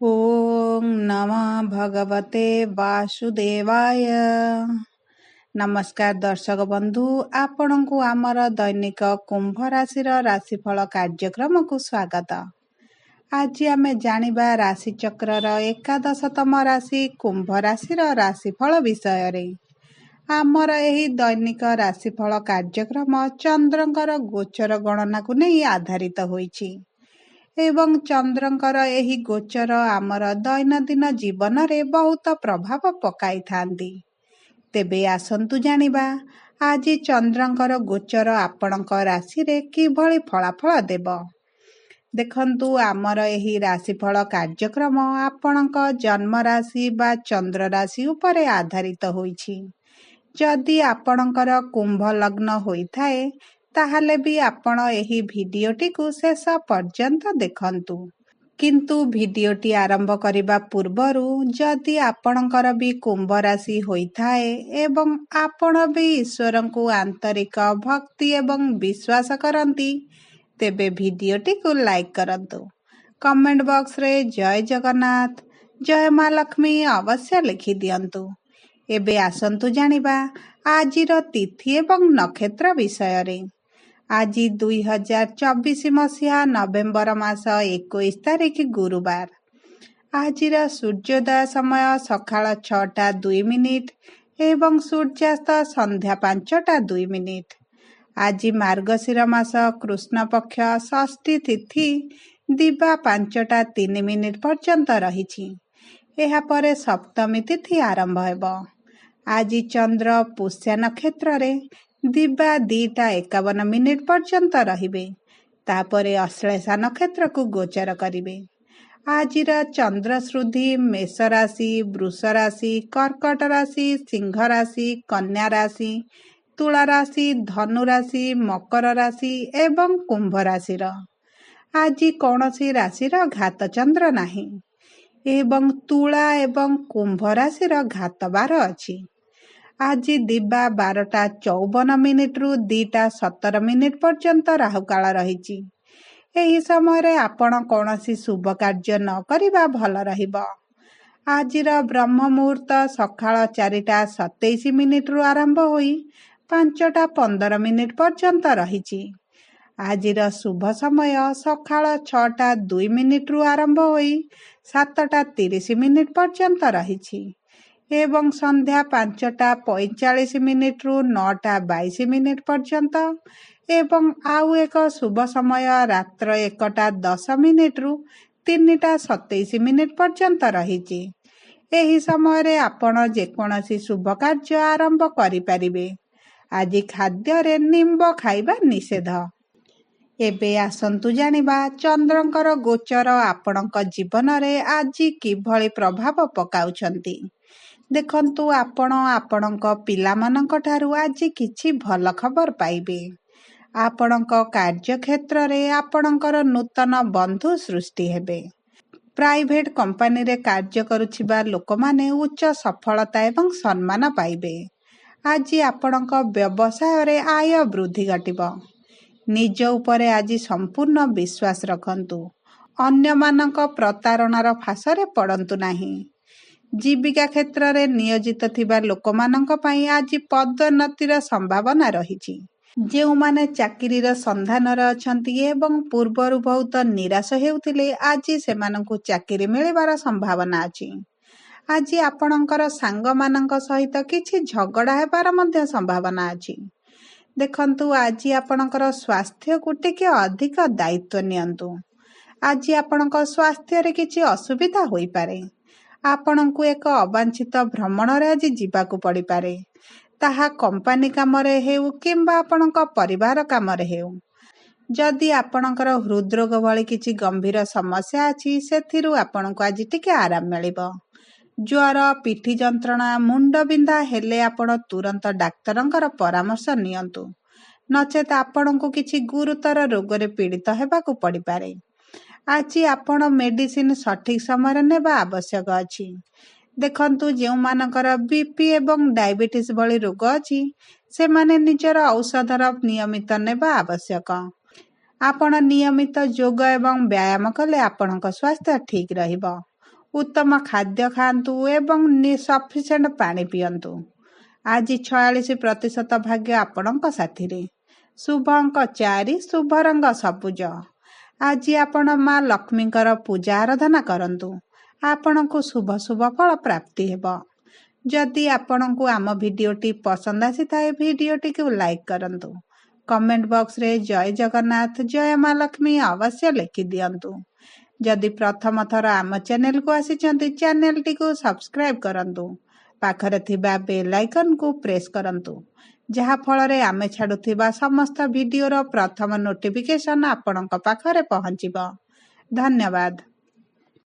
ओम नमः भगवते वासुदेवाय। नमस्कार दर्शक बंधु, आपणଙ୍କୁ आमर दैनिक कुंभ राशि राशिफल कार्यक्रम को स्वागत। आज आमे जानिबा राशि चक्रर एकादशतम राशि कुंभ राशि राशिफल विषय रे। आमर एही दैनिक राशिफल कार्यक्रम चंद्रंकर गोचर गणना को नहीं आधारित होईछि एवं चंद्रंकर एही गोचर आमर दैनंदिन जीवन रे बहुत प्रभाव पकाई थांदी। तेबे आसंतु जानिबा आज चंद्रंकर गोचर आपणक राशि रे किभଳି फलाफल देब। देखंतु आमर एही राशिफल कार्यक्रम आपणक जन्म राशि बा चंद्र राशि उपरे आधारित होईछि। जदि आपणकर कुंभ लग्न होइथाए ताहले भी आपण एही भिडियोटी को शेष पर्यंत देखंतु। किंतु भिडियोटी आरंभ करिबा पूर्वरु जदि आपणकर भी कुंभ राशि होइथाए एवं आपण भी ईश्वर को आंतरिक भक्ति एवं विश्वास करंती तेबे भिडियोटी को लाइक करंतु। कमेंट बॉक्स रे जय जगन्नाथ जय मां लक्ष्मी अवश्य लिखि दियंतु। एबे आसंतु जानिबा आजिर तिथि एवं नक्षत्र विषय रे। आज 2024 मसीहा नवेम्बर मास 21 तारिख गुरुवार। आजिर सूर्योदय समय सकाळ 6:02 एवं सूर्यास्त संध्या 5:02। आज मार्गशीर मास कृष्ण पक्ष षष्ठी तिथि दिवा 5:03 पर्यंत रहिछि। एहा परे सप्तमी तिथि आरंभ हेबो। आज चंद्र पुष्य नक्षत्र रे दिवा 2:51 पर्यंत रहिबे। तापरे अश्लेषा नक्षत्र को गोचर करिबे। आजिर चंद्र श्रुद्धि मेष राशि, वृष राशि, कर्कट राशि, सिंह राशि, कन्या राशि, तुला राशि, धनु राशि, मकर राशि एवं कुंभ राशि। आज कौनसी राशि घात चंद्र नाही एवं तुला एवं कुंभ राशि घात बार अछि। आज दिवा 12:54 रु 2:17 पर्यंत राहुकाल रहिछि। एही समय रे आपण कौनसी शुभ कार्य न करिबा भल रहिबो। आजिर ब्रह्म मुहूर्त सकाळ 4:27 रु आरंभ होई 5:15 पर्यंत रहिछि। आजिर शुभ समय सकाळ 6:02 रु आरंभ होई 7:30 पर्यंत रहिछि एवं संध्या 5:45 रु 9:22 पर्यंत एवं आउ एक शुभ समय रात्र 1:10 रु 3:27 पर्यंत रहिछि। एही समय रे आपण जेकोनसी शुभ कार्य आरंभ करि परिबे। आज खाद्य रे निंब खाइबा निषेध। एबे आसंतु जानिबा चंद्रंकर गोचर आपणक जीवन रे आज किभଳି प्रभाव पकाउछंती। देखंतु आपण आपणक पिलामानंक ठारू आज किछि भल खबर पाइबे। आपणक कार्य क्षेत्र रे आपणकर नूतन बंधु सृष्टि हेबे। प्राइवेट कंपनी रे कार्य करुछिबा लोक माने उच्च सफलता एवं सम्मान पाइबे। आज आपणक व्यवसाय रे आय वृद्धि घटिबो। निज उपरे आज संपूर्ण विश्वास रखंतु। अन्य मानक प्रतारणार फासरे पड़ंतु नाही। जीविका क्षेत्र रे नियोजित थिबा लोक मानक पई आज पदोन्नतिर संभावना रहिछि। जेउ माने चाकरी रो संधान रे अछंती एवं पूर्वरु बहुत निराश हेउथिले आज सेमानंकु चाकरी मिलिबार संभावना अछि। आज आपणकर सांग मानक सहित किछि झगड़ा हेबार मध्य संभावना अछि। देखंतु आज आपणकर स्वास्थ्य को टिके अधिक दायित्व नियंतु। आज आपणक स्वास्थ्य रे किछि असुविधा होई पारे। आपणଙ୍କୁ एक अवांछित भ्रमण रे आज जीवाकू पड़ी पारे। ताहा कंपनी काम रे हेउ किंबा आपणक परिवार काम रे हेउ। जदि आपणकर हृदरोग भली किछि गंभीर समस्या अछि सेथिरु आपणଙ୍କୁ आज टिके आराम मिलिबो। ज्वर, पिठी जंत्रणा, मुंड बिंधा हेले आपण तुरंत डाक्तरंकर परामर्श नियंतु। नचेत आपणଙ୍କୁ किछि गुरुतर रोग रे पीड़ित हेबाकू पड़ी पारे। आज आपण मेडिसिन सठिक समय नेबा आवश्यक अछि। देखंतु जेउ मानकर बीपी एवं डायबिटीज भली रोग अछि से माने निजर औषधर नियमित नेबा आवश्यक। आपण नियमित योग एवं व्यायाम कले आपणक स्वास्थ्य ठीक रहिबो। उत्तम खाद्य खातु एवं सफिशिएंट पानी पियंतु। आज 46% भाग्य आपणक साथी। शुभ अंक 4, शुभ रंग सबुज। आज आपण माँ लक्ष्मीकर पूजा आराधना करंतु। आपणको शुभ शुभ फल प्राप्ति हेबो। जदि आपणको आम भिडियोटी पसंद आसी थाए भिडियोटी को लाइक करंतु। कमेंट बॉक्स रे जय जगन्नाथ जय माँ लक्ष्मी अवश्य लिखि दियंतु। जदि प्रथम थर आम चैनल को आसीचंती चैनल टी को सब्सक्राइब करंतु। पाखरे थिबा बेल आइकन को प्रेस करंतु जहा फଳରେ आमे छाडुथिबा समस्त भिडियोर प्रथम नोटिफिकेशन आपणक पाखरे पहुंचिबो। धन्यवाद।